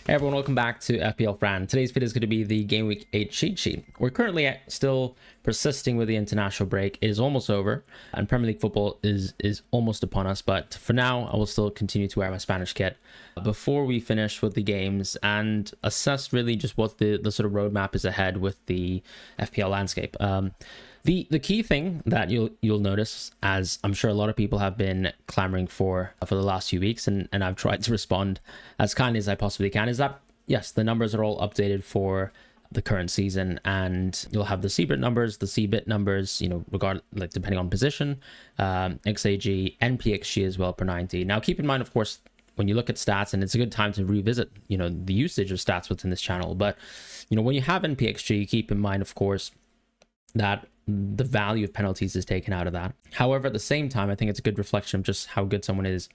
Hey everyone, welcome back to FPL Fran. Today's video is going to be the Game Week 8 cheat sheet. We're currently still persisting with the international break. It is almost over and Premier League football is almost upon us, but for now I will still continue to wear my Spanish kit before we finish with the games and assess really just what the sort of roadmap is ahead with the FPL landscape. The key thing that you'll notice, as I'm sure a lot of people have been clamoring for the last few weeks, and I've tried to respond as kindly as I possibly can, is that yes, the numbers are all updated for the current season, and you'll have the CBIT numbers, the CBIT numbers, depending on position, XAG, NPXG as well per 90. Now keep in mind, of course, when you look at stats, and it's a good time to revisit the usage of stats within this channel, but when you have NPXG, keep in mind, of course, that the value of penalties is taken out of that. However, at the same time, I think it's a good reflection of just how good someone is,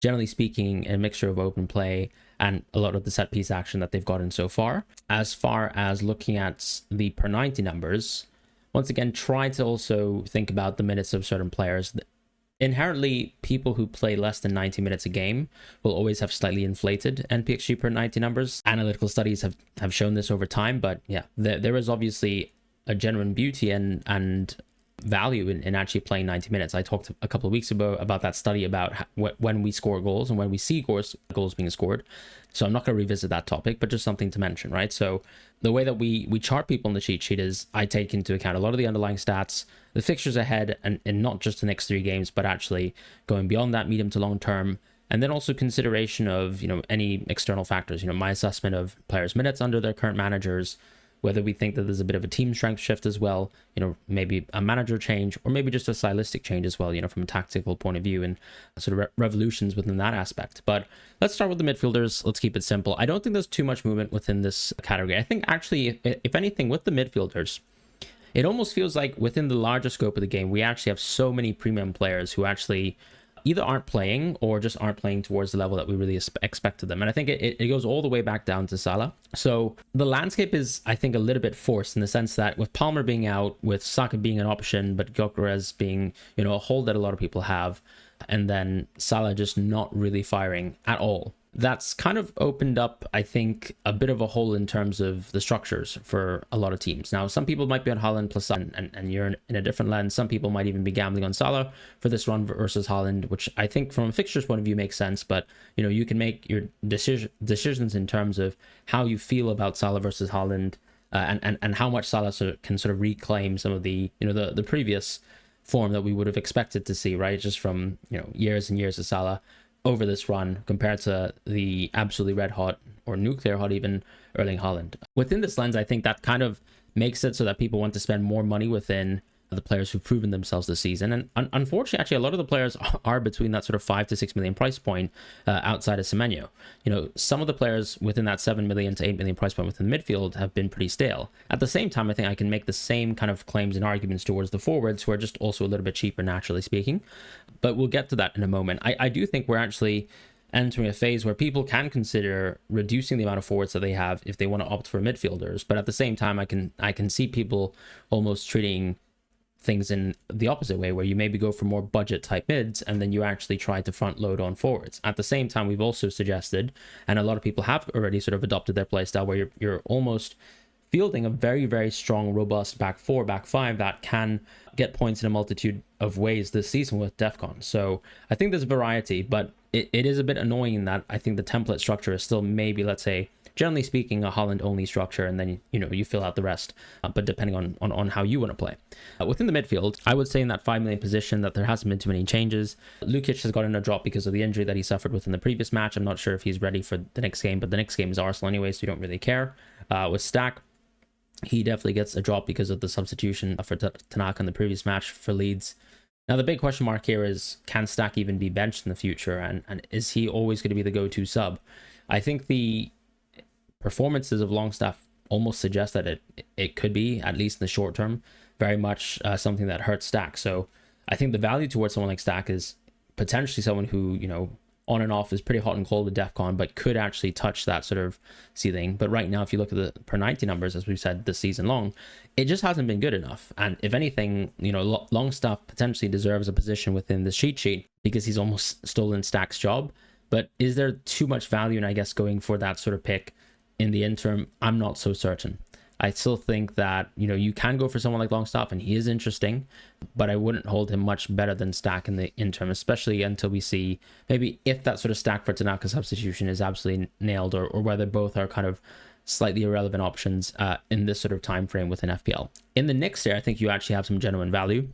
generally speaking, a mixture of open play and a lot of the set piece action that they've gotten so far. As far as looking at the per 90 numbers, once again, try to also think about the minutes of certain players. Inherently, people who play less than 90 minutes a game will always have slightly inflated NPXG per 90 numbers. Analytical studies have shown this over time, but yeah, there is obviously a genuine beauty and value in actually playing 90 minutes. I talked a couple of weeks ago about that study about when we score goals and when we see goals being scored. So I'm not going to revisit that topic, but just something to mention, right? So the way that we chart people in the cheat sheet is I take into account a lot of the underlying stats, the fixtures ahead, and not just the next 3 games, but actually going beyond that, medium to long term. And then also consideration of, any external factors, my assessment of players' minutes under their current managers, whether we think that there's a bit of a team strength shift as well, maybe a manager change, or maybe just a stylistic change as well, from a tactical point of view, and sort of revolutions within that aspect. But let's start with the midfielders. Let's keep it simple. I don't think there's too much movement within this category. I think actually, if anything, with the midfielders, it almost feels like within the larger scope of the game, we actually have so many premium players who actually either aren't playing or just aren't playing towards the level that we really expected them. And I think it goes all the way back down to Salah. So the landscape is, I think, a little bit forced in the sense that with Palmer being out, with Saka being an option, but Gyökeres being, a hold that a lot of people have, and then Salah just not really firing at all. That's kind of opened up, I think, a bit of a hole in terms of the structures for a lot of teams. Now, some people might be on Haaland plus Salah, and you're in a different lens. Some people might even be gambling on Salah for this run versus Haaland, which I think from a fixtures point of view makes sense. But, you can make your decisions in terms of how you feel about Salah versus Haaland, and how much Salah can sort of reclaim some of the, the previous form that we would have expected to see, right? Just from, years and years of Salah over this run compared to the absolutely red hot or nuclear hot even Erling Haaland. Within this lens, I think that kind of makes it so that people want to spend more money within the players who've proven themselves this season. And unfortunately, actually, a lot of the players are between that sort of 5 to 6 million price point outside of Semenyo. Some of the players within that 7 million to 8 million price point within the midfield have been pretty stale. At the same time, I think I can make the same kind of claims and arguments towards the forwards, who are just also a little bit cheaper, naturally speaking. But we'll get to that in a moment. I do think we're actually entering a phase where people can consider reducing the amount of forwards that they have if they want to opt for midfielders. But at the same time, I can see people almost treating things in the opposite way, where you maybe go for more budget type mids and then you actually try to front load on forwards. At the same time, we've also suggested, and a lot of people have already sort of adopted their playstyle, where you're almost fielding a very, very strong, robust back 4, back 5 that can get points in a multitude of ways this season with DEFCON. So I think there's variety, but it is a bit annoying that I think the template structure is still maybe, let's say, generally speaking, a Haaland only structure, and then you fill out the rest, but depending on how you want to play. Within the midfield, I would say in that 5 million position that there hasn't been too many changes. Lukic has gotten a drop because of the injury that he suffered within the previous match. I'm not sure if he's ready for the next game, but the next game is Arsenal anyway, so you don't really care. With Stack, he definitely gets a drop because of the substitution for Tanaka in the previous match for Leeds. Now, the big question mark here is, can Stack even be benched in the future? And is he always going to be the go-to sub? I think the performances of Longstaff almost suggest that it could be, at least in the short term, very much something that hurts Stack. So I think the value towards someone like Stack is potentially someone who, on and off is pretty hot and cold with DEFCON, but could actually touch that sort of ceiling. But right now, if you look at the per 90 numbers, as we've said this season long, it just hasn't been good enough. And if anything, Longstaff potentially deserves a position within the cheat sheet because he's almost stolen Stack's job. But is there too much value in, I guess, going for that sort of pick in the interim? I'm not so certain. I still think that, you can go for someone like Longstaff, and he is interesting, but I wouldn't hold him much better than Stack in the interim, especially until we see maybe if that sort of Stack for Tanaka substitution is absolutely nailed, or whether both are kind of slightly irrelevant options in this sort of time frame within FPL. In the next year, I think you actually have some genuine value.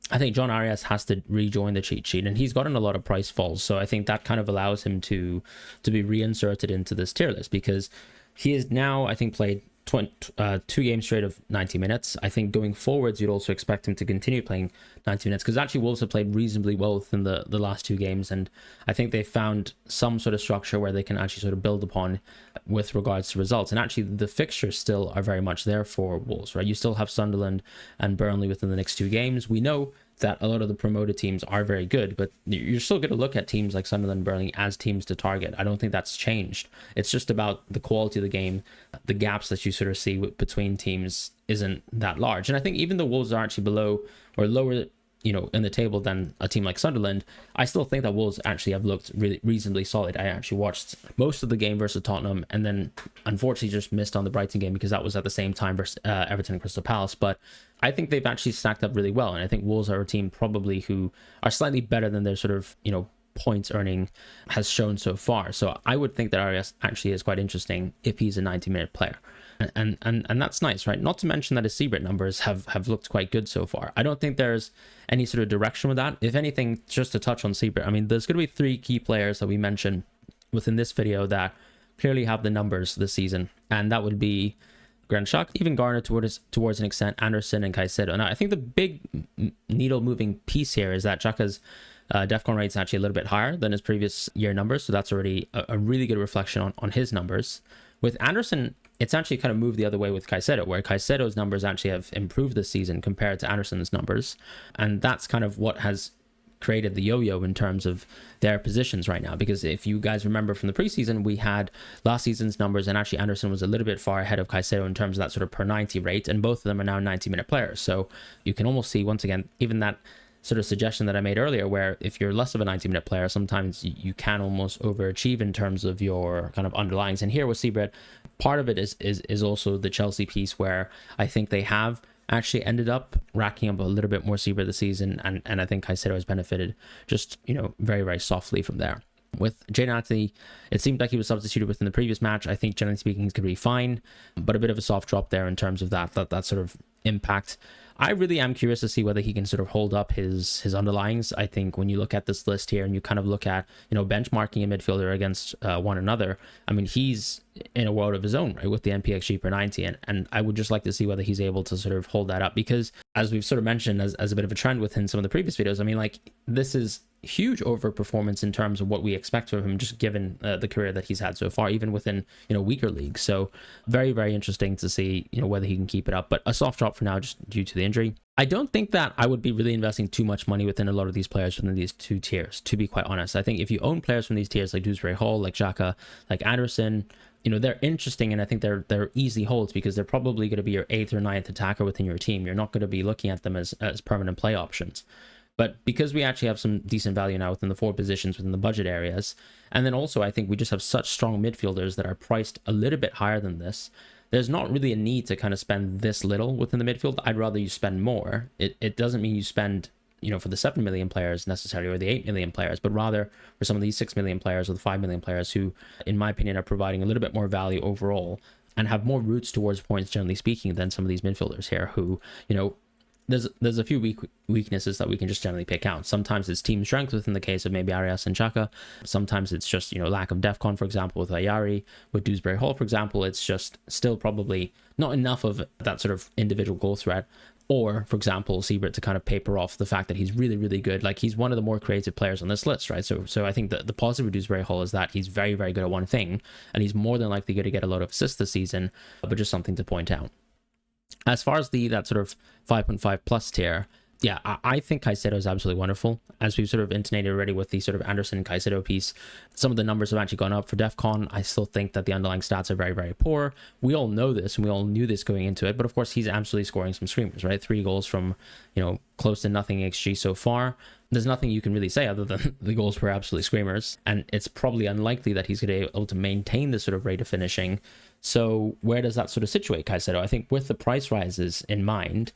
I think John Arias has to rejoin the cheat sheet, and he's gotten a lot of price falls, so I think that kind of allows him to be reinserted into this tier list, because he is now, I think, played 2 games straight of 90 minutes. I think going forwards, you'd also expect him to continue playing 90 minutes, because actually Wolves have played reasonably well within the last 2 games, and I think they found some sort of structure where they can actually sort of build upon with regards to results. And actually the fixtures still are very much there for Wolves, right? You still have Sunderland and Burnley within the next 2 games. We know that a lot of the promoted teams are very good, but you're still going to look at teams like Sunderland and Burnley as teams to target. I don't think that's changed. It's just about the quality of the game. The gaps that you sort of see between teams isn't that large. And I think even though Wolves are actually below or lower, in the table than a team like Sunderland, I still think that Wolves actually have looked really reasonably solid. I actually watched most of the game versus Tottenham, and then unfortunately just missed on the Brighton game because that was at the same time versus Everton and Crystal Palace. But I think they've actually stacked up really well, and I think Wolves are a team probably who are slightly better than their sort of, points earning has shown so far. So I would think that Arias actually is quite interesting if he's a 90-minute player. And that's nice, right? Not to mention that his Seabrit numbers have looked quite good so far. I don't think there's any sort of direction with that. If anything, just to touch on Seabrit, I mean, there's going to be 3 key players that we mentioned within this video that clearly have the numbers this season, and that would be Granit Xhaka, even Garner towards an extent, Anderson and Caicedo. Now, I think the big needle-moving piece here is that Xhaka's DEFCON rate's actually a little bit higher than his previous year numbers, so that's already a really good reflection on his numbers. With Anderson, it's actually kind of moved the other way with Caicedo, where Caicedo's numbers actually have improved this season compared to Anderson's numbers, and that's kind of what has created the yo-yo in terms of their positions right now. Because if you guys remember from the preseason, we had last season's numbers, and actually Anderson was a little bit far ahead of Caicedo in terms of that sort of per 90 rate, and both of them are now 90-minute players. So you can almost see, once again, even that sort of suggestion that I made earlier, where if you're less of a 90-minute player, sometimes you can almost overachieve in terms of your kind of underlyings. And here with Seabrit, part of it is also the Chelsea piece, where I think they have actually ended up racking up a little bit more Seabrit this season, and I think Caicedo has benefited just, very, very softly from there. With Jayden Anthony, it seemed like he was substituted within the previous match. I think, generally speaking, he's going to be fine, but a bit of a soft drop there in terms of that sort of impact. I really am curious to see whether he can sort of hold up his underlyings. I think when you look at this list here and you kind of look at, benchmarking a midfielder against one another, I mean, he's in a world of his own, right, with the NPXG per 90. And I would just like to see whether he's able to sort of hold that up, because as we've sort of mentioned as a bit of a trend within some of the previous videos, I mean, like, this is huge overperformance in terms of what we expect from him, just given the career that he's had so far, even within weaker leagues. So very, very interesting to see whether he can keep it up, but a soft drop for now just due to the injury. I don't think that I would be really investing too much money within a lot of these players within these 2 tiers, to be quite honest. I think if you own players from these tiers like Dewsbury Hall, like Xhaka, like Anderson, they're interesting, and I think they're easy holds, because they're probably going to be your 8th or 9th attacker within your team. You're not going to be looking at them as permanent play options. But because we actually have some decent value now within the 4 positions within the budget areas, and then also I think we just have such strong midfielders that are priced a little bit higher than this, there's not really a need to kind of spend this little within the midfield. I'd rather you spend more. It doesn't mean you spend, for the 7 million players necessarily, or the 8 million players, but rather for some of these 6 million players or the 5 million players who, in my opinion, are providing a little bit more value overall and have more routes towards points, generally speaking, than some of these midfielders here who, there's a few weaknesses that we can just generally pick out. Sometimes it's team strength within the case of maybe Arias and Xhaka. Sometimes it's just, lack of DEFCON, for example, with Ayari. With Dewsbury Hall, for example, it's just still probably not enough of that sort of individual goal threat. Or, for example, Seabrit to kind of paper off the fact that he's really, really good. Like, he's one of the more creative players on this list, right? So I think that the positive with Dewsbury Hall is that he's very, very good at one thing, and he's more than likely going to get a lot of assists this season, but just something to point out. As far as that sort of 5.5 plus tier, Yeah, I think Caicedo is absolutely wonderful. As we've sort of intonated already with the sort of Anderson Caicedo piece, some of the numbers have actually gone up for DEFCON. I still think that the underlying stats are very, very poor. We all know this, and we all knew this going into it. But of course, he's absolutely scoring some screamers, right? 3 goals from, close to nothing XG so far. There's nothing you can really say other than the goals were absolutely screamers. And it's probably unlikely that he's going to be able to maintain this sort of rate of finishing. So where does that sort of situate Caicedo? I think with the price rises in mind,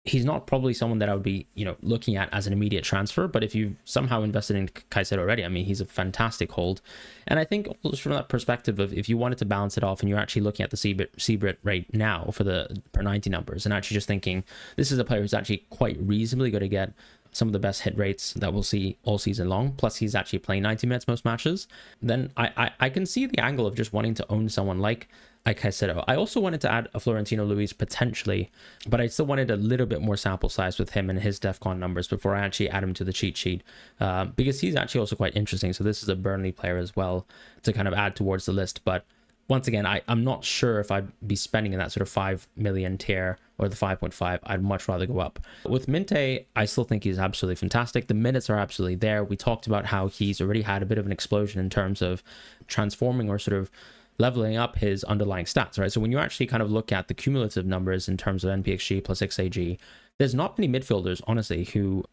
he's not probably someone that I would be, looking at as an immediate transfer. But if you've somehow invested in Caicedo already, I mean, he's a fantastic hold. And I think just from that perspective of if you wanted to balance it off and you're actually looking at the CBIT rate now for the per 90 numbers and actually just thinking this is a player who's actually quite reasonably going to get some of the best hit rates that we'll see all season long, plus he's actually playing 90 minutes most matches, then I can see the angle of just wanting to own someone like Caicedo. I also wanted to add a Florentino Luis potentially, but I still wanted a little bit more sample size with him and his DEFCON numbers before I actually add him to the cheat sheet, because he's actually also quite interesting. So this is a Burnley player as well to kind of add towards the list. But once again, I'm not sure if I'd be spending in that sort of 5 million tier or the 5.5. I'd much rather go up. With Minte, I still think he's absolutely fantastic. The minutes are absolutely there. We talked about how he's already had a bit of an explosion in terms of transforming or sort of leveling up his underlying stats, right? So when you actually kind of look at the cumulative numbers in terms of NPXG plus XAG, there's not many midfielders, honestly, who,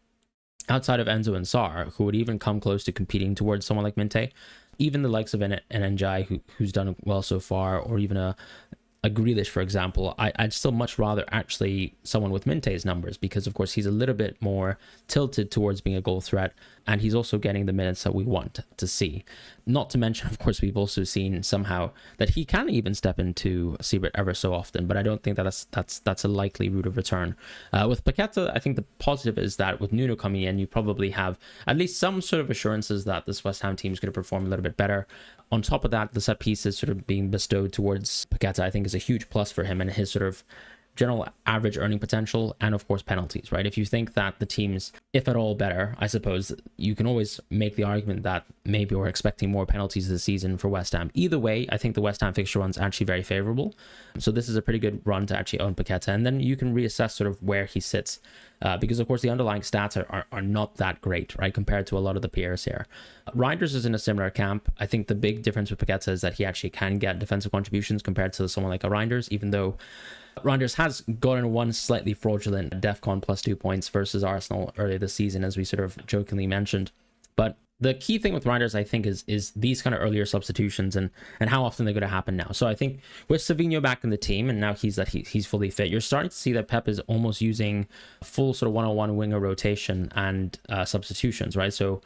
outside of Enzo and Sarr, who would even come close to competing towards someone like Minte. Even the likes of an NJI, who's done well so far, or even a Grealish, for example, I'd still much rather actually someone with Minte's numbers, because of course he's a little bit more tilted towards being a goal threat, and he's also getting the minutes that we want to see. Not to mention, of course, we've also seen somehow that he can even step into Seabrit ever so often, but I don't think that that's a likely route of return. With Paqueta, I think the positive is that with Nuno coming in, you probably have at least some sort of assurances that this West Ham team is going to perform a little bit better. On top of that, the set pieces sort of being bestowed towards Paqueta, I think, is a huge plus for him and his sort of general average earning potential, and of course penalties, right? If you think that the team's, if at all, better, I suppose you can always make the argument that maybe we're expecting more penalties this season for West Ham. Either way, I think the West Ham fixture run's actually very favorable. So this is a pretty good run to actually own Paqueta, and then you can reassess sort of where he sits, because of course the underlying stats are not that great, right, compared to a lot of the peers here. Reinders is in a similar camp. I think the big difference with Paqueta is that he actually can get defensive contributions compared to someone like a Reinders, even though Reinders has gotten one slightly fraudulent DEFCON plus 2 points versus Arsenal earlier this season, as we sort of jokingly mentioned. But the key thing with Reinders, I think, is these kind of earlier substitutions and how often they're going to happen now. So I think with Savinho back in the team, and now he's fully fit, you're starting to see that Pep is almost using full sort of one-on-one winger rotation and substitutions, right? So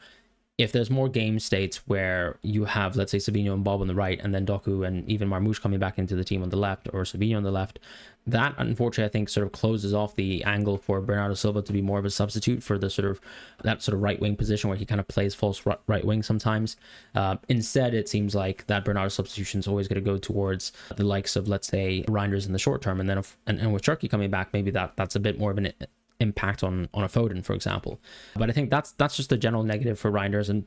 if there's more game states where you have, let's say, Savinho and Bob on the right, and then Doku and even Marmoush coming back into the team on the left, or Savinho on the left, that unfortunately I think sort of closes off the angle for Bernardo Silva to be more of a substitute for the sort of that sort of right wing position where he kind of plays false right wing sometimes. Instead, it seems like that Bernardo substitution is always going to go towards the likes of, let's say, Reinders in the short term, and then and with Turkey coming back, maybe that's a bit more of an impact on a Foden, for example. But I think that's just a general negative for Reinders, and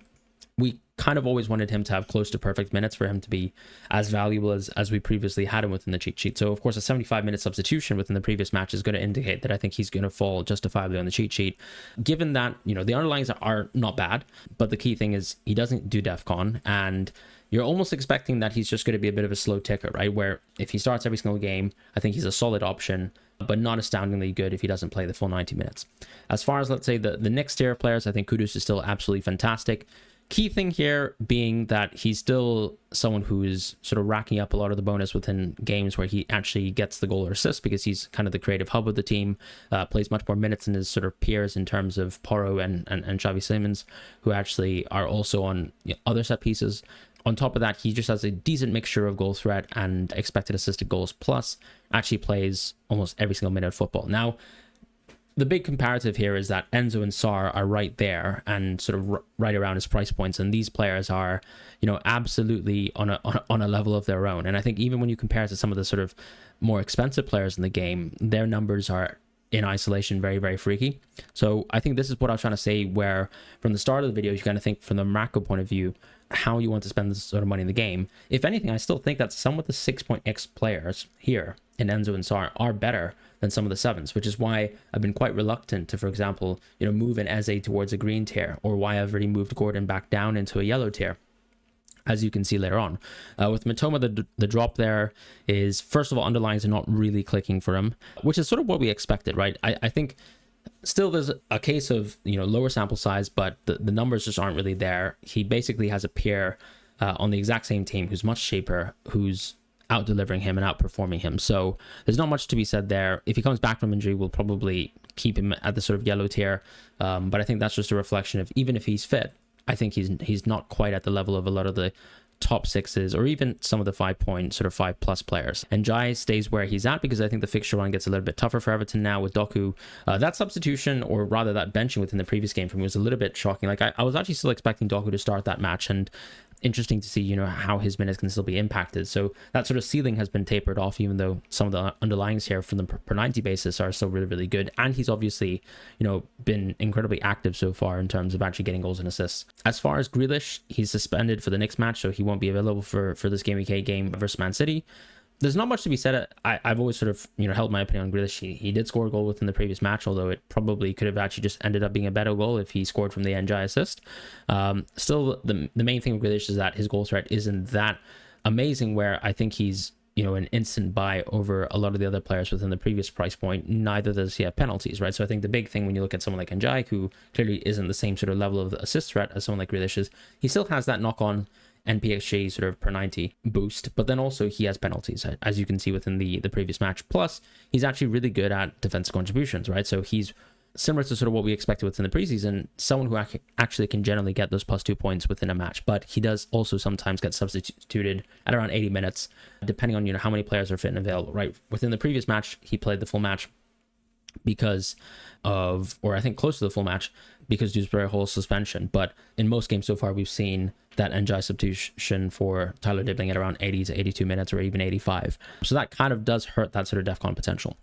we kind of always wanted him to have close to perfect minutes for him to be as valuable as we previously had him within the cheat sheet. So of course a 75-minute substitution within the previous match is going to indicate that I think he's going to fall justifiably on the cheat sheet, given that, the underlyings are not bad, but the key thing is he doesn't do DEFCON, and you're almost expecting that he's just going to be a bit of a slow ticker, right? Where if he starts every single game, I think he's a solid option, but not astoundingly good if he doesn't play the full 90 minutes. As far as, let's say, the next tier of players, I think Kudus is still absolutely fantastic. Key thing here being that he's still someone who is sort of racking up a lot of the bonus within games where he actually gets the goal or assist, because he's kind of the creative hub of the team, plays much more minutes than his sort of peers in terms of Porro and Xavi Simons, who actually are also on other set pieces. On top of that, he just has a decent mixture of goal threat and expected assisted goals, plus actually plays almost every single minute of football. Now, the big comparative here is that Enzo and Sarr are right there and sort of right around his price points, and these players are, absolutely on a level of their own. And I think even when you compare to some of the sort of more expensive players in the game, their numbers are in isolation very, very freaky. So I think this is what I was trying to say, where from the start of the video, you kind of think from the macro point of view, how you want to spend this sort of money in the game. If anything, I still think that some of the 6.x players here in Enzo and Sar are better than some of the 7s, which is why I've been quite reluctant to, for example, move an Eze towards a green tier, or why I've already moved Gordon back down into a yellow tier, as you can see later on. With Mitoma, the drop there is, first of all, underlines are not really clicking for him, which is sort of what we expected, right? I think still there's a case of, lower sample size, but the numbers just aren't really there. He basically has a peer on the exact same team who's much cheaper, who's out delivering him and outperforming him. So there's not much to be said there. If he comes back from injury, we'll probably keep him at the sort of yellow tier. But I think that's just a reflection of, even if he's fit, I think he's not quite at the level of a lot of the top 6s, or even some of the 5+ players. And Jai stays where he's at because I think the fixture run gets a little bit tougher for Everton now with Doku. That substitution, or rather that benching within the previous game for me, was a little bit shocking. Like I was actually still expecting Doku to start that match, and interesting to see, how his minutes can still be impacted. So that sort of ceiling has been tapered off, even though some of the underlyings here from the per 90 basis are still really, really good. And he's obviously, been incredibly active so far in terms of actually getting goals and assists. As far as Grealish, he's suspended for the next match, so he won't be available for this Game Week 8 game versus Man City. There's not much to be said. I've always sort of, held my opinion on Grealish. He did score a goal within the previous match, although it probably could have actually just ended up being a better goal if he scored from the NJ assist. Still, the main thing with Grealish is that his goal threat isn't that amazing, where I think he's, an instant buy over a lot of the other players within the previous price point. Neither does he have penalties, right? So I think the big thing when you look at someone like Njai, who clearly isn't the same sort of level of assist threat as someone like Grealish is, he still has that knock-on NPXG sort of per 90 boost, but then also he has penalties, as you can see within the previous match. Plus, he's actually really good at defensive contributions, right? So he's similar to sort of what we expected within the preseason, someone who actually can generally get those +2 points within a match, but he does also sometimes get substituted at around 80 minutes, depending on, how many players are fit and available, right? Within the previous match, he played the full match because of, or I think close to the full match, because Dewsbury Hall's suspension. But in most games so far, we've seen that NJ substitution for Tyler Dibbling at around 80 to 82 minutes, or even 85. So that kind of does hurt that sort of DEFCON potential.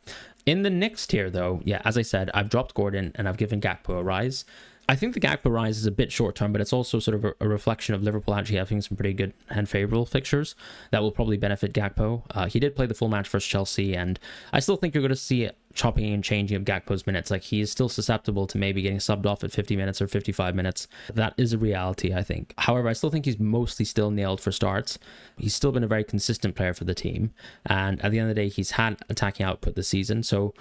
In the next tier, though, yeah, as I said, I've dropped Gordon and I've given Gakpo a rise. I think the Gakpo rise is a bit short term, but it's also sort of a reflection of Liverpool actually having some pretty good and favourable fixtures that will probably benefit Gakpo. He did play the full match versus Chelsea, and I still think you're going to see it chopping and changing of Gakpo's minutes. Like, he is still susceptible to maybe getting subbed off at 50 minutes or 55 minutes. That is a reality, I think. However, I still think he's mostly still nailed for starts. He's still been a very consistent player for the team, and at the end of the day, he's had attacking output this season. So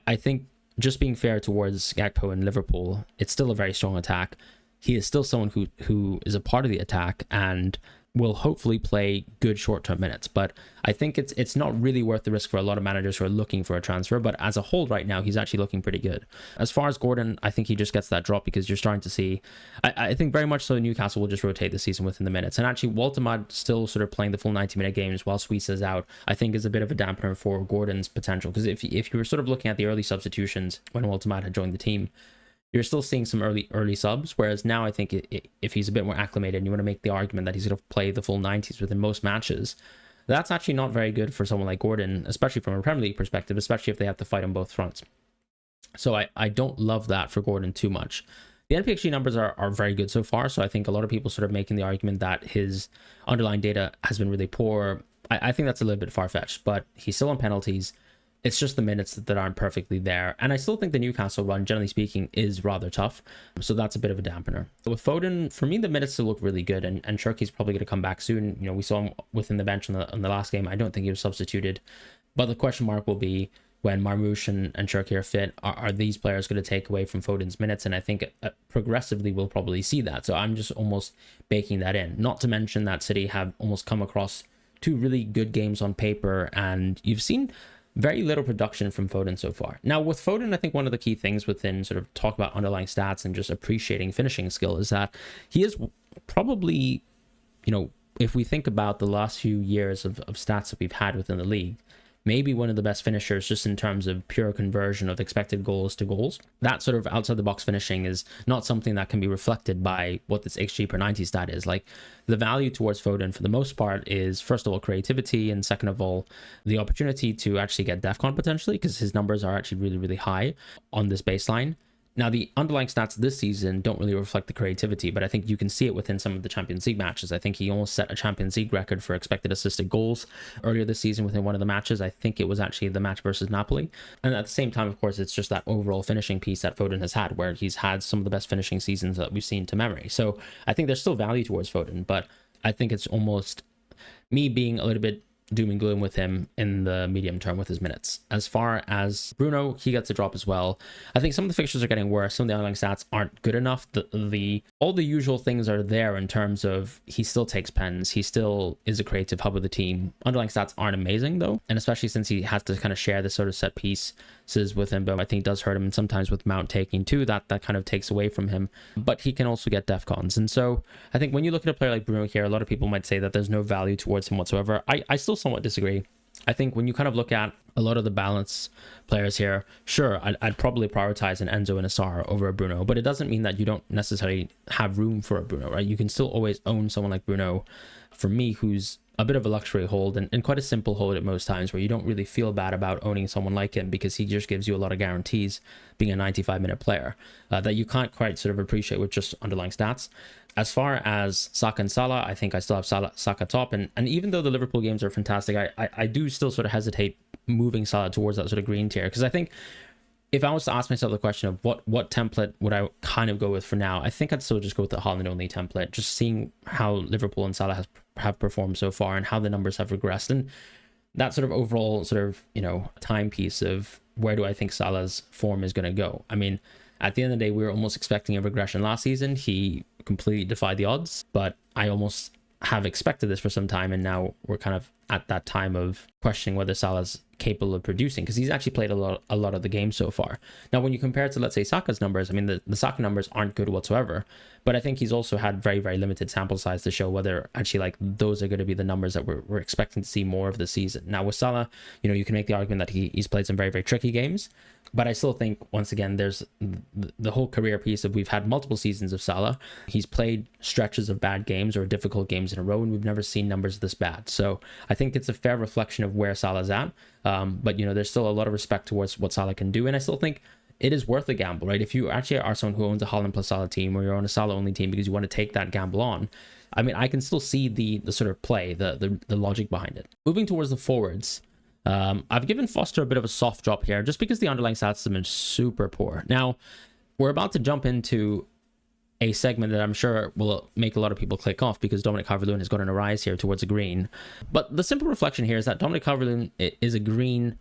I think, just being fair towards Gakpo and Liverpool, it's still a very strong attack. He is still someone who is a part of the attack and will hopefully play good short-term minutes. But I think it's not really worth the risk for a lot of managers who are looking for a transfer. But as a whole right now, he's actually looking pretty good. As far as Gordon, I think he just gets that drop because you're starting to see, I think very much so Newcastle will just rotate the season within the minutes. And actually, Waltermad still sort of playing the full 90-minute games while Suissa's out, I think is a bit of a dampener for Gordon's potential. Because if you were sort of looking at the early substitutions when Waltermad had joined the team, you're still seeing some early subs, whereas now I think if he's a bit more acclimated and you want to make the argument that he's going to play the full 90s within most matches, that's actually not very good for someone like Gordon, especially from a Premier League perspective, especially if they have to fight on both fronts. So I don't love that for Gordon too much. The NPXG numbers are very good so far, so I think a lot of people sort of making the argument that his underlying data has been really poor. I think that's a little bit far-fetched, but he's still on penalties. It's just the minutes that aren't perfectly there. And I still think the Newcastle run, generally speaking, is rather tough. So that's a bit of a dampener. With Foden, for me, the minutes still look really good. And Cherky's probably going to come back soon. We saw him within the bench on the last game. I don't think he was substituted. But the question mark will be when Marmoush and Cherky are fit, are these players going to take away from Foden's minutes? And I think progressively we'll probably see that. So I'm just almost baking that in. Not to mention that City have almost come across two really good games on paper. And you've seen very little production from Foden so far. Now, with Foden, I think one of the key things within sort of talk about underlying stats and just appreciating finishing skill is that he is probably, if we think about the last few years of stats that we've had within the league, maybe one of the best finishers just in terms of pure conversion of expected goals to goals. That sort of outside the box finishing is not something that can be reflected by what this XG per 90 stat is. Like, the value towards Foden for the most part is, first of all, creativity, and second of all, the opportunity to actually get DEFCON potentially, because his numbers are actually really, really high on this baseline. Now, the underlying stats this season don't really reflect the creativity, but I think you can see it within some of the Champions League matches. I think he almost set a Champions League record for expected assisted goals earlier this season within one of the matches. I think it was actually the match versus Napoli. And at the same time, of course, it's just that overall finishing piece that Foden has had, where he's had some of the best finishing seasons that we've seen to memory. So I think there's still value towards Foden, but I think it's almost me being a little bit doom and gloom with him in the medium term with his minutes. As far as Bruno, he gets a drop as well. I think some of the fixtures are getting worse. Some of the underlying stats aren't good enough. All the usual things are there in terms of he still takes pens. He still is a creative hub of the team. Underlying stats aren't amazing though. And especially since he has to kind of share this sort of set pieces with him, but I think does hurt him. And sometimes with Mount taking too, that kind of takes away from him. But he can also get DEFCONs. And so I think when you look at a player like Bruno here, a lot of people might say that there's no value towards him whatsoever. I still somewhat disagree. I think when you kind of look at a lot of the balance players here, sure, I'd probably prioritize an Enzo and a Sar over a Bruno, but it doesn't mean that you don't necessarily have room for a Bruno, right? You can still always own someone like Bruno, for me, who's a bit of a luxury hold and quite a simple hold at most times, where you don't really feel bad about owning someone like him because he just gives you a lot of guarantees being a 95-minute player that you can't quite sort of appreciate with just underlying stats. As far as Saka and Salah, I think I still have Saka top. And even though the Liverpool games are fantastic, I do still sort of hesitate moving Salah towards that sort of green tier. Because I think if I was to ask myself the question of what template would I kind of go with for now, I think I'd still just go with the Haaland only template. Just seeing how Liverpool and Salah have performed so far and how the numbers have regressed. And that sort of overall sort of, timepiece of where do I think Salah's form is going to go. I mean, at the end of the day, we were almost expecting a regression last season. He completely defied the odds, but I almost have expected this for some time, and now we're kind of at that time of questioning whether Salah's capable of producing, because he's actually played a lot of the game so far. Now, when you compare it to, let's say, Saka's numbers, I mean, the Saka numbers aren't good whatsoever, but I think he's also had very, very limited sample size to show whether actually like those are going to be the numbers that we're expecting to see more of the season. Now with Salah, you can make the argument that he's played some very, very tricky games, but I still think, once again, there's the whole career piece of we've had multiple seasons of Salah. He's played stretches of bad games or difficult games in a row, and we've never seen numbers this bad. So I think it's a fair reflection of where Salah's at. But there's still a lot of respect towards what Salah can do, and I still think it is worth a gamble, right? If you actually are someone who owns a Haaland plus Salah team, or you're on a Salah only team because you want to take that gamble on, I mean, I can still see the sort of play, the logic behind it. Moving towards the forwards, I've given Foster a bit of a soft drop here just because the underlying stats have been super poor. Now, we're about to jump into a segment that I'm sure will make a lot of people click off because Dominic Calvert-Lewin has gotten a rise here towards a green. But the simple reflection here is that Dominic Calvert-Lewin is a green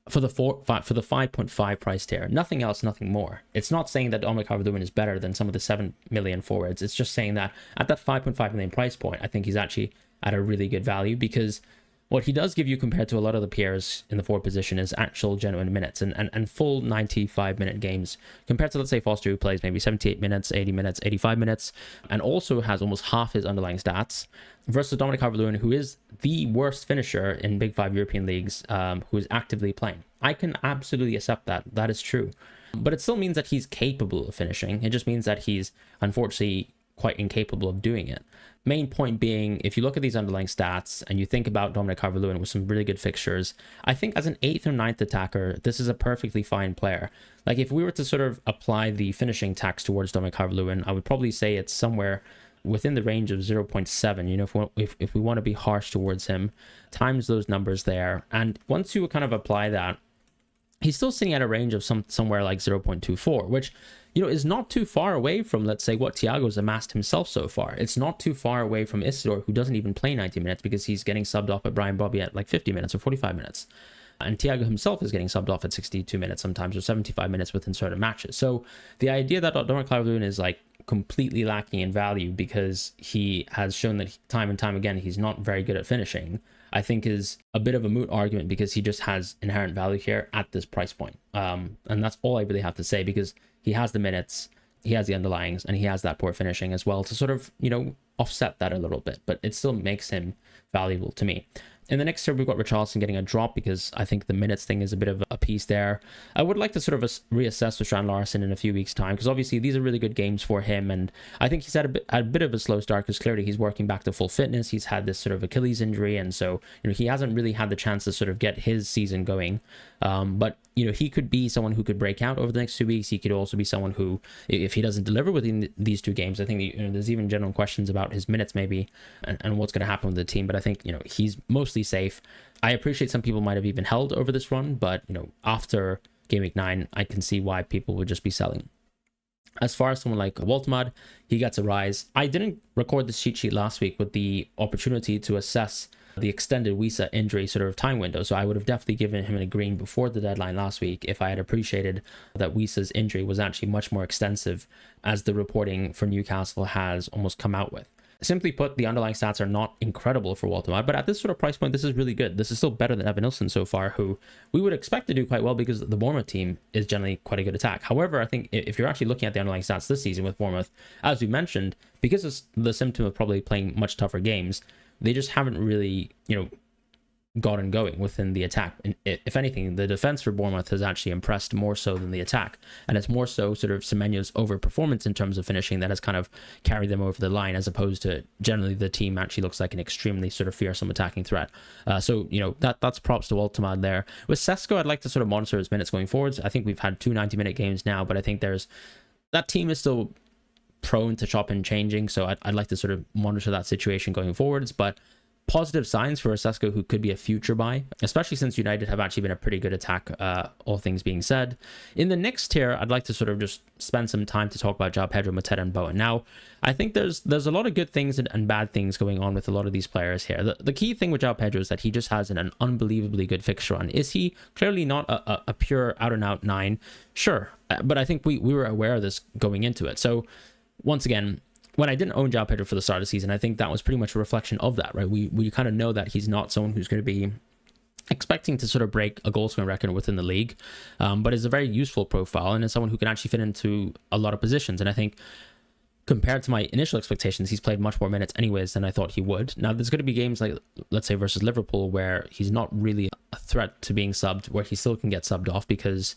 for the 5.5 price tier. Nothing else, nothing more. It's not saying that Dominic Calvert-Lewin is better than some of the 7 million forwards. It's just saying that at that 5.5 million price point, I think he's actually at a really good value, because what he does give you compared to a lot of the peers in the forward position is actual genuine minutes and full 95-minute games, compared to, let's say, Foster, who plays maybe 78 minutes, 80 minutes, 85 minutes, and also has almost half his underlying stats, versus Dominic Calvert-Lewin, who is the worst finisher in Big 5 European leagues, who is actively playing. I can absolutely accept that. That is true. But it still means that he's capable of finishing. It just means that he's, unfortunately, quite incapable of doing it. Main point being, if you look at these underlying stats and you think about Dominic Calvert-Lewin with some really good fixtures, I think as an 8th or 9th attacker, this is a perfectly fine player. Like, if we were to sort of apply the finishing tax towards Dominic Calvert-Lewin, I would probably say it's somewhere within the range of 0.7, if we want to be harsh towards him, times those numbers there. And once you kind of apply that, he's still sitting at a range of somewhere like 0.24, which, is not too far away from, let's say, what Thiago's amassed himself so far. It's not too far away from Isidore, who doesn't even play 90 minutes because he's getting subbed off at Brian Bobby at like 50 minutes or 45 minutes. And Thiago himself is getting subbed off at 62 minutes sometimes, or 75 minutes within certain matches. So the idea that Dominic Calvert-Lewin is like completely lacking in value because he has shown that time and time again he's not very good at finishing, I think is a bit of a moot argument, because he just has inherent value here at this price point. And that's all I really have to say, because he has the minutes, he has the underlyings, and he has that poor finishing as well to sort of, offset that a little bit, but it still makes him valuable to me. In the next tier, we've got Richarlison getting a drop because I think the minutes thing is a bit of a piece there. I would like to sort of reassess with Strand Larson in a few weeks' time, because obviously these are really good games for him, and I think he's had a bit of a slow start because clearly he's working back to full fitness. He's had this sort of Achilles injury, and so he hasn't really had the chance to sort of get his season going. But he could be someone who could break out over the next 2 weeks. He could also be someone who, if he doesn't deliver within these 2 games, I think there's even general questions about his minutes maybe and what's going to happen with the team. But I think he's mostly safe. I appreciate some people might have even held over this run, but after game week 9, I can see why people would just be selling. As far as someone like Waltemad, he gets a rise. I didn't record this cheat sheet last week with the opportunity to assess the extended Wisa injury sort of time window, so I would have definitely given him a green before the deadline last week if I had appreciated that Wisa's injury was actually much more extensive, as the reporting for Newcastle has almost come out with. Simply put, the underlying stats are not incredible for Waltemad, but at this sort of price point, this is really good. This is still better than Evanilson so far, who we would expect to do quite well because the Bournemouth team is generally quite a good attack. However, I think if you're actually looking at the underlying stats this season with Bournemouth, as we mentioned, because it's the symptom of probably playing much tougher games, they just haven't really, gotten going within the attack. And if anything, the defense for Bournemouth has actually impressed more so than the attack. And it's more so sort of Semenyo's overperformance in terms of finishing that has kind of carried them over the line, as opposed to generally the team actually looks like an extremely sort of fearsome attacking threat. So that's props to Waltemad there. With Sesko, I'd like to sort of monitor his minutes going forwards. I think we've had 2 90-minute games now, but I think that team is still prone to chop and changing, so I'd like to sort of monitor that situation going forwards. But positive signs for a Sesko who could be a future buy, especially since United have actually been a pretty good attack, all things being said. In the next tier, I'd like to sort of just spend some time to talk about João Pedro, Mateta, and Bowen. Now, I think there's a lot of good things and bad things going on with a lot of these players here. The key thing with João Pedro is that he just has an unbelievably good fixture run. Is he clearly not a pure out-and-out 9? Sure, but I think we were aware of this going into it. So once again, when I didn't own João Pedro for the start of the season, I think that was pretty much a reflection of that, right? We kind of know that he's not someone who's going to be expecting to sort of break a goal scoring record within the league, but is a very useful profile and is someone who can actually fit into a lot of positions. And I think compared to my initial expectations, he's played much more minutes anyways than I thought he would. Now, there's going to be games like, let's say, versus Liverpool, where he's not really a threat to being subbed, where he still can get subbed off, because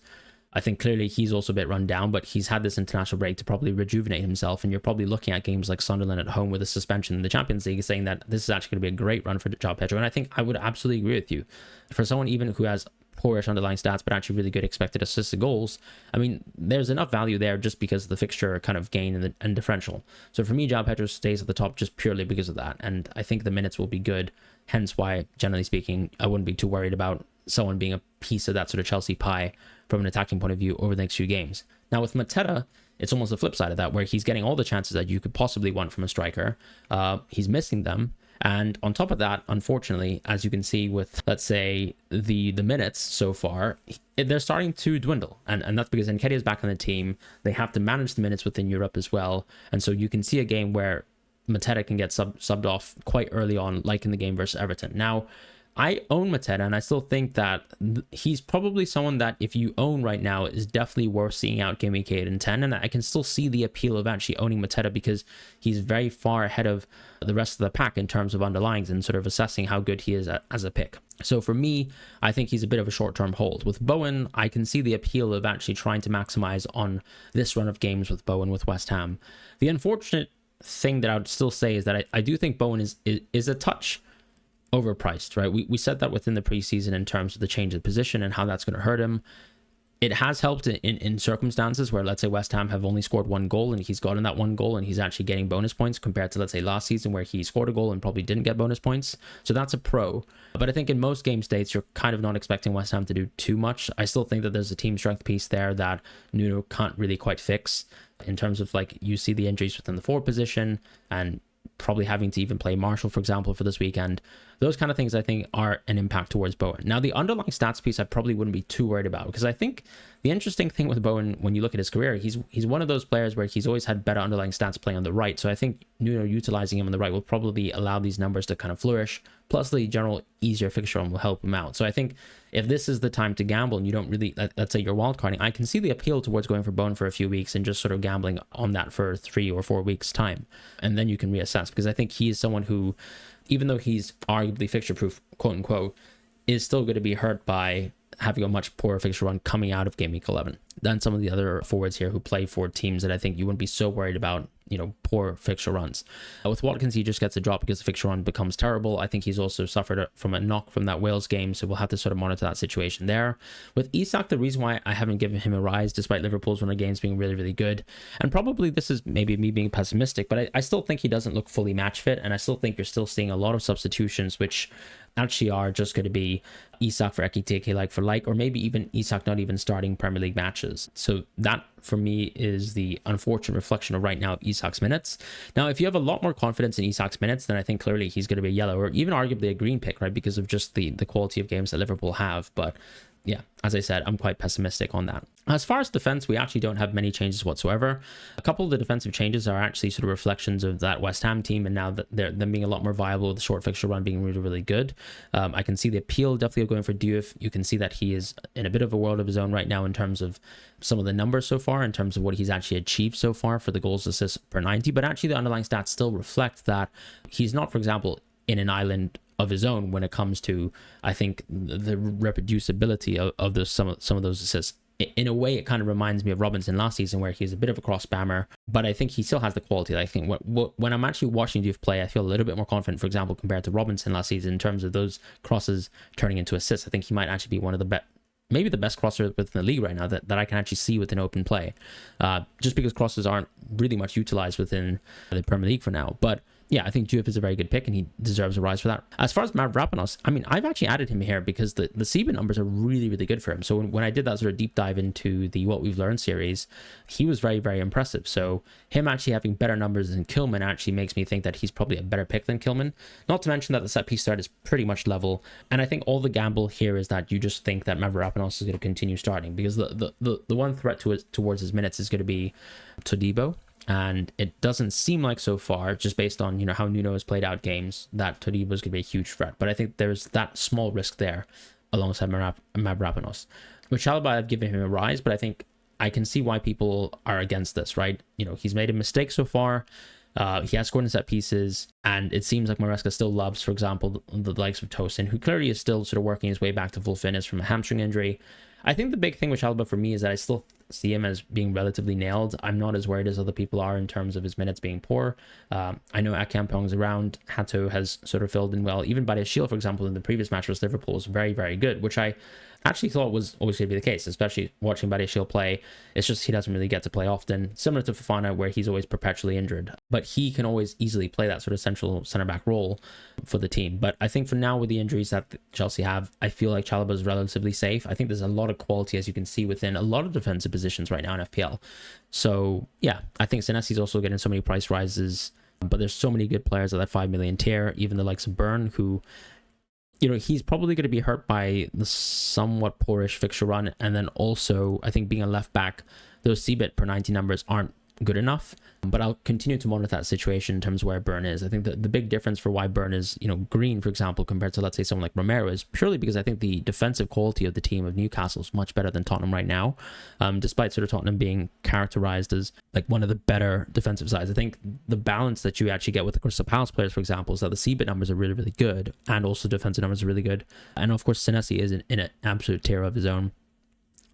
I think clearly he's also a bit run down, but he's had this international break to probably rejuvenate himself. And you're probably looking at games like Sunderland at home with a suspension in the Champions League, saying that this is actually going to be a great run for João Pedro. And I think I would absolutely agree with you. For someone even who has poorish underlying stats, but actually really good expected assists to goals, I mean, there's enough value there just because of the fixture kind of gain and differential. So for me, João Pedro stays at the top just purely because of that. And I think the minutes will be good. Hence why, generally speaking, I wouldn't be too worried about someone being a piece of that sort of Chelsea pie from an attacking point of view over the next few games. Now with Mateta, it's almost the flip side of that, where he's getting all the chances that you could possibly want from a striker. He's missing them. And on top of that, unfortunately, as you can see with, let's say, the minutes so far, they're starting to dwindle. And that's because Nketiah is back on the team. They have to manage the minutes within Europe as well. And so you can see a game where Mateta can get subbed off quite early on, like in the game versus Everton. Now, I own Mateta, and I still think that he's probably someone that if you own right now is definitely worth seeing out game week 8 and 10. And I can still see the appeal of actually owning Mateta because he's very far ahead of the rest of the pack in terms of underlyings and sort of assessing how good he is as a pick. So for me, I think he's a bit of a short-term hold. With Bowen, I can see the appeal of actually trying to maximize on this run of games with Bowen with West Ham. The unfortunate thing that I would still say is that I do think Bowen is a touch overpriced, right? We said that within the preseason in terms of the change of position and how that's going to hurt him. It has helped in circumstances where, let's say, West Ham have only scored 1 goal and he's gotten that 1 goal and he's actually getting bonus points, compared to, let's say, last season where he scored a goal and probably didn't get bonus points. So that's a pro. But I think in most game states, you're kind of not expecting West Ham to do too much. I still think that there's a team strength piece there that Nuno can't really quite fix, in terms of, like, you see the injuries within the forward position and probably having to even play Marshall, for example, for this weekend. Those kind of things, I think, are an impact towards Bowen. Now, the underlying stats piece, I probably wouldn't be too worried about, because I think the interesting thing with Bowen, when you look at his career, he's one of those players where he's always had better underlying stats playing on the right. So I think Nuno utilizing him on the right will probably allow these numbers to kind of flourish. Plus, the general easier fixture run will help him out. So I think if this is the time to gamble and you don't really, let's say you're wildcarding, I can see the appeal towards going for Bone for a few weeks and just sort of gambling on that for 3 or 4 weeks time. And then you can reassess, because I think he is someone who, even though he's arguably fixture proof, quote unquote, is still going to be hurt by having a much poorer fixture run coming out of Game Week 11 than some of the other forwards here who play for teams that I think you wouldn't be so worried about, poor fixture runs. With Watkins, he just gets a drop because the fixture run becomes terrible. I think he's also suffered from a knock from that Wales game, so we'll have to sort of monitor that situation there. With Isak, the reason why I haven't given him a rise, despite Liverpool's run of games being really, really good, and probably this is maybe me being pessimistic, but I still think he doesn't look fully match fit, and I still think you're still seeing a lot of substitutions, which actually are just going to be Isak for Ekitike like for like, or maybe even Isak not even starting Premier League matches. So that for me is the unfortunate reflection of right now of Isak's minutes. Now, if you have a lot more confidence in Isak's minutes, then I think clearly he's going to be a yellow or even arguably a green pick, right? Because of just the quality of games that Liverpool have. But yeah, as I said, I'm quite pessimistic on that. As far as defense, we actually don't have many changes whatsoever. A couple of the defensive changes are actually sort of reflections of that West Ham team, and now that them being a lot more viable, the short fixture run being really, really good. I can see the appeal definitely of going for Diouf. You can see that he is in a bit of a world of his own right now in terms of some of the numbers so far, in terms of what he's actually achieved so far for the goals assists per 90, but actually the underlying stats still reflect that he's not, for example, in an island of his own when it comes to, I think, the reproducibility of those some of those assists. In a way, it kind of reminds me of Robinson last season, where he's a bit of a cross spammer, but I think he still has the quality. I think when I'm actually watching Diouf play, I feel a little bit more confident, for example, compared to Robinson last season in terms of those crosses turning into assists. I think he might actually be one of the best, maybe the best crosser within the league right now that I can actually see within open play, just because crosses aren't really much utilized within the Premier League for now. But yeah, I think Diouf is a very good pick and he deserves a rise for that. As far as Mavropanos, I mean, I've actually added him here because the CBIT numbers are really, really good for him. So when I did that sort of deep dive into the What We've Learned series, he was very, very impressive. So him actually having better numbers than Kilman actually makes me think that he's probably a better pick than Kilman. Not to mention that the set piece start is pretty much level. And I think all the gamble here is that you just think that Mavropanos is going to continue starting, because the one threat towards his minutes is going to be Todibo. And it doesn't seem like so far, just based on how Nuno has played out games, that Todibo is going to be a huge threat. But I think there's that small risk there alongside Mavropanos. With Chalobah, I've given him a rise, but I think I can see why people are against this, right? He's made a mistake so far. He has scored in set pieces, and it seems like Maresca still loves, for example, the likes of Tosin, who clearly is still sort of working his way back to full fitness from a hamstring injury. I think the big thing with Chalobah for me is that I still see him as being relatively nailed. I'm not as worried as other people are in terms of his minutes being poor. I know Akampong's around. Hato has sort of filled in well. Even Badiashile, for example, in the previous match with Liverpool was very, very good, which I actually thought was always going to be the case, especially watching Badiashile play. It's just he doesn't really get to play often, similar to Fofana, where he's always perpetually injured. But he can always easily play that sort of central centre-back role for the team. But I think for now, with the injuries that Chelsea have, I feel like Chalobah is relatively safe. I think there's a lot of quality, as you can see, within a lot of defensive positions right now in FPL. So yeah, I think Senesi's also getting so many price rises, but there's so many good players at that 5 million tier, even the likes of Burn, who he's probably going to be hurt by the somewhat poorish fixture run. And then also, I think being a left back, those CBIT per 90 numbers aren't good enough. But I'll continue to monitor that situation in terms of where Burn is. I think that the big difference for why Burn is, green, for example, compared to, let's say, someone like Romero is purely because I think the defensive quality of the team of Newcastle is much better than Tottenham right now. Despite sort of Tottenham being characterized as like one of the better defensive sides, I think the balance that you actually get with the Crystal Palace players, for example, is that the CBIT numbers are really, really good, and also defensive numbers are really good. And of course, Senesi is in an absolute tier of his own,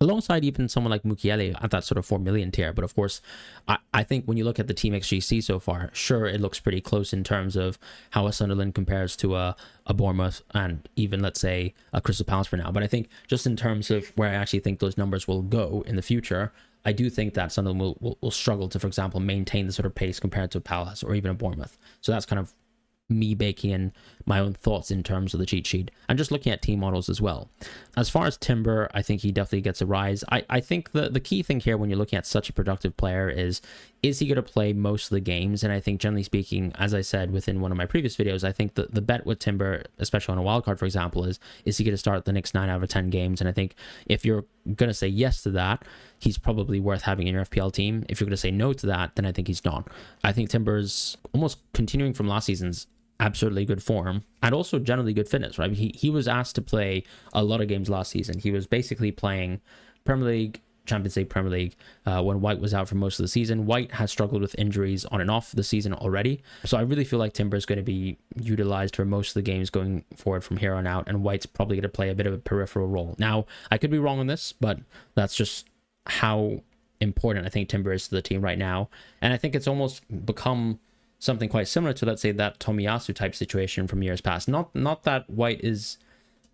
alongside even someone like Mukiele at that sort of 4 million tier. But of course, I think when you look at the team XGC so far, sure, it looks pretty close in terms of how a Sunderland compares to a Bournemouth and even, let's say, a Crystal Palace for now. But I think just in terms of where I actually think those numbers will go in the future, I do think that Sunderland will struggle to, for example, maintain the sort of pace compared to a Palace or even a Bournemouth. So that's kind of me baking in my own thoughts in terms of the cheat sheet and just looking at team models as well. As far as Timber, I think he definitely gets a rise. I think the key thing here when you're looking at such a productive player is is he going to play most of the games? And I think, generally speaking, as I said within one of my previous videos, I think the bet with Timber, especially on a wildcard, for example, is he going to start the next 9 out of 10 games? And I think if you're going to say yes to that, he's probably worth having in your FPL team. If you're going to say no to that, then I think he's not. I think Timber's almost continuing from last season's absolutely good form and also generally good fitness, right? He was asked to play a lot of games last season. He was basically playing Premier League, Champions League, Premier League when White was out for most of the season. White has struggled with injuries on and off the season already, so I really feel like Timber is going to be utilized for most of the games going forward from here on out, and White's probably going to play a bit of a peripheral role. Now, I could be wrong on this, but that's just how important I think Timber is to the team right now, and I think it's almost become something quite similar to, let's say, that Tomiyasu type situation from years past. Not that White is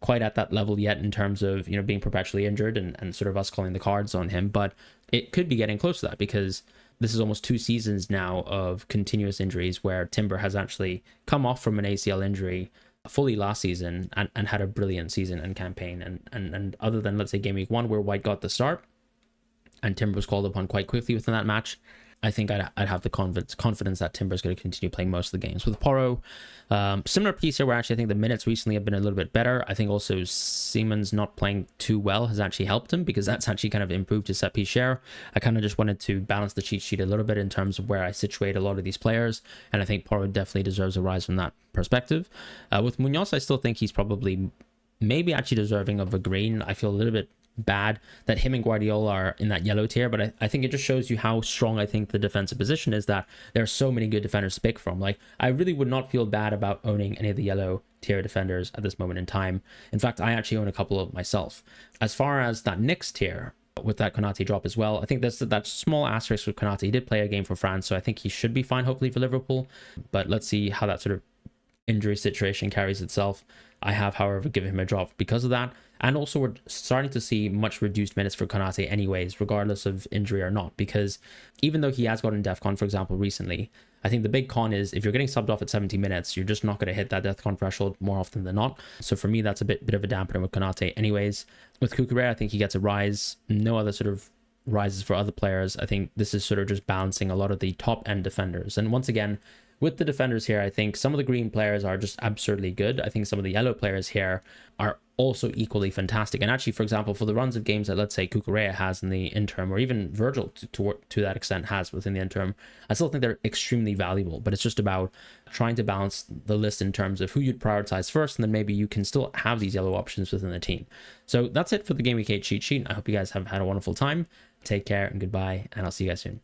quite at that level yet in terms of, you know, being perpetually injured and sort of us calling the cards on him, but it could be getting close to that, because this is almost 2 seasons now of continuous injuries where Timber has actually come off from an ACL injury fully last season and had a brilliant season and campaign, and other than, let's say, game week 1 where White got the start and Timber was called upon quite quickly within that match, I think I'd have the confidence that Timber's going to continue playing most of the games. With Porro, similar piece here where actually I think the minutes recently have been a little bit better. I think also Siemens not playing too well has actually helped him, because that's actually kind of improved his set piece share. I kind of just wanted to balance the cheat sheet a little bit in terms of where I situate a lot of these players, and I think Porro definitely deserves a rise from that perspective. With Munoz, I still think he's probably maybe actually deserving of a green. I feel a little bit bad that him and Guardiola are in that yellow tier, but I think it just shows you how strong I think the defensive position is, that there are so many good defenders to pick from. Like, I really would not feel bad about owning any of the yellow tier defenders at this moment in time. In fact, I actually own a couple of myself. As far as that next tier, with that Konate drop as well, I think there's that small asterisk with Konate. He did play a game for France, so I think he should be fine, hopefully, for Liverpool, but let's see how that sort of injury situation carries itself. I have, however, given him a drop because of that. And also, we're starting to see much reduced minutes for Konate anyways, regardless of injury or not, because even though he has gotten DEFCON, for example, recently, I think the big con is if you're getting subbed off at 70 minutes, you're just not going to hit that DEFCON threshold more often than not. So for me, that's a bit of a dampener with Konate anyways. With Cucurella, I think he gets a rise. No other sort of rises for other players. I think this is sort of just balancing a lot of the top end defenders. And once again, with the defenders here, I think some of the green players are just absurdly good. I think some of the yellow players here are also equally fantastic. And actually, for example, for the runs of games that, let's say, Cucurella has in the interim, or even Virgil to that extent has within the interim, I still think they're extremely valuable. But it's just about trying to balance the list in terms of who you'd prioritize first, and then maybe you can still have these yellow options within the team. So that's it for the Game Week 8 cheat sheet. I hope you guys have had a wonderful time. Take care and goodbye, and I'll see you guys soon.